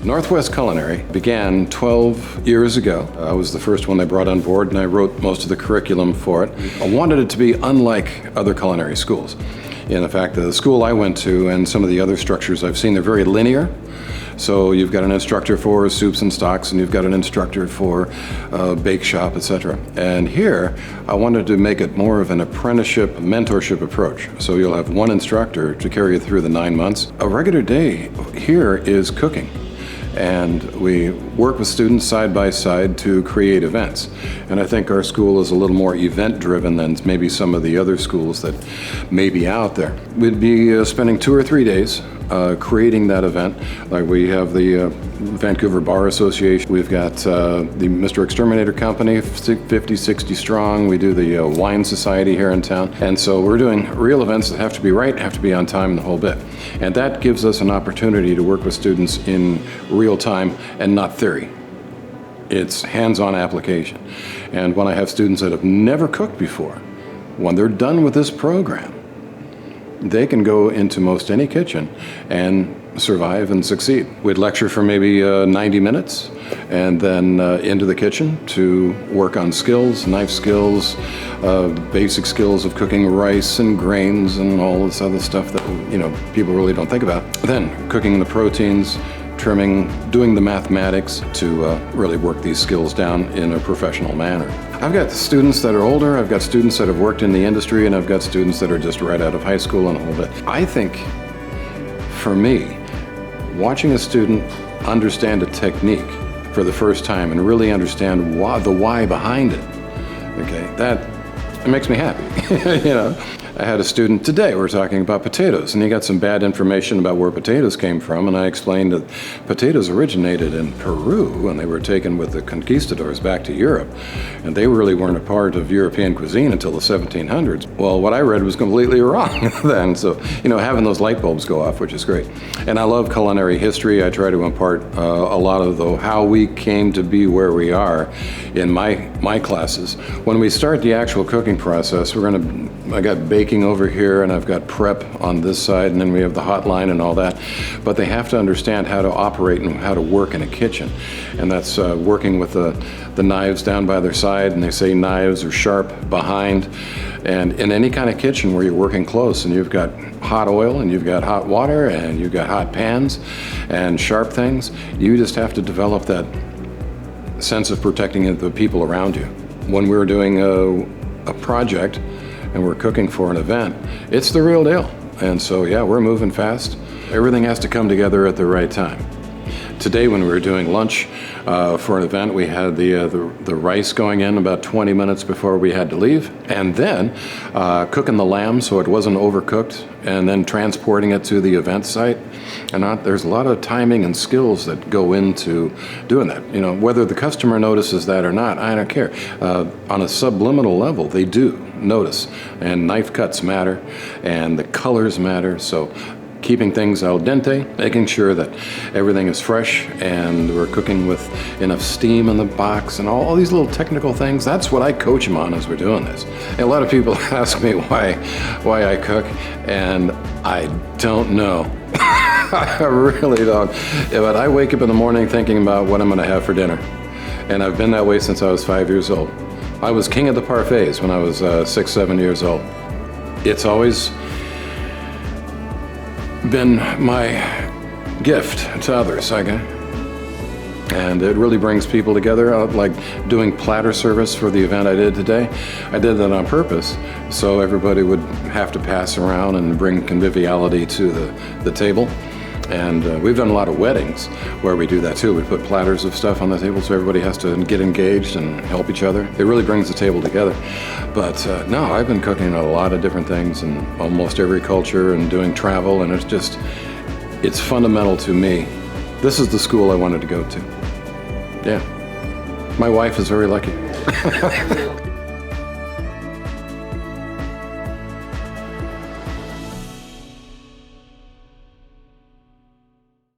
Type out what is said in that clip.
Northwest Culinary began 12 years ago. I was the first one they brought on board, and I wrote most of the curriculum for it. I wanted it to be unlike other culinary schools. In fact, the school I went to and some of the other structures I've seen, they're very linear. So you've got an instructor for soups and stocks, and you've got an instructor for bake shop, etc. And here, I wanted to make it more of an apprenticeship, mentorship approach. So you'll have one instructor to carry you through the 9 months. A regular day here is cooking. And we work with students side by side to create events. And I think our school is a little more event driven than maybe some of the other schools that may be out there. We'd be spending 2 or 3 days creating that event. Like we have the Vancouver Bar Association. We've got the Mr. Exterminator Company, 50, 60 strong. We do the Wine Society here in town. And so we're doing real events that have to be right, have to be on time, the whole bit. And that gives us an opportunity to work with students in real time and not theory. It's hands-on application. And when I have students that have never cooked before, when they're done with this program, they can go into most any kitchen and survive and succeed. We'd lecture for maybe 90 minutes and then into the kitchen to work on skills, knife skills, basic skills of cooking rice and grains and all this other stuff that people really don't think about. Then cooking the proteins, trimming, doing the mathematics to really work these skills down in a professional manner. I've got students that are older, I've got students that have worked in the industry, and I've got students that are just right out of high school and a whole bit. I think, for me, watching a student understand a technique for the first time and really understand the why behind it, okay, it makes me happy, I had a student today, we were talking about potatoes, and he got some bad information about where potatoes came from, and I explained that potatoes originated in Peru, and they were taken with the conquistadors back to Europe, and they really weren't a part of European cuisine until the 1700s. Well, what I read was completely wrong then, so, having those light bulbs go off, which is great. And I love culinary history. I try to impart a lot of how we came to be where we are in my classes. When we start the actual cooking process, I got baking over here, and I've got prep on this side, and then we have the hot line and all that. But they have to understand how to operate and how to work in a kitchen. And that's working with the knives down by their side, and they say knives are sharp behind. And in any kind of kitchen where you're working close and you've got hot oil and you've got hot water and you've got hot pans and sharp things, you just have to develop that sense of protecting the people around you. When we're doing a project and we're cooking for an event, it's the real deal. And so, yeah, we're moving fast. Everything has to come together at the right time. Today, when we were doing lunch for an event, we had the rice going in about 20 minutes before we had to leave, and then cooking the lamb so it wasn't overcooked, and then transporting it to the event site. And there's a lot of timing and skills that go into doing that. Whether the customer notices that or not, I don't care. On a subliminal level, they do notice, and knife cuts matter, and the colors matter. So keeping things al dente, making sure that everything is fresh and we're cooking with enough steam in the box and all these little technical things. That's what I coach them on as we're doing this. And a lot of people ask me why I cook, and I don't know. I really don't. But I wake up in the morning thinking about what I'm going to have for dinner. And I've been that way since I was 5 years old. I was king of the parfaits when I was 6, 7 years old. It's always been my gift to others, and it really brings people together. Like doing platter service for the event I did today, I did that on purpose so everybody would have to pass around and bring conviviality to the table. And we've done a lot of weddings where we do that too. We put platters of stuff on the table so everybody has to get engaged and help each other. It really brings the table together. But no, I've been cooking a lot of different things in almost every culture and doing travel, and it's fundamental to me. This is the school I wanted to go to. Yeah. My wife is very lucky.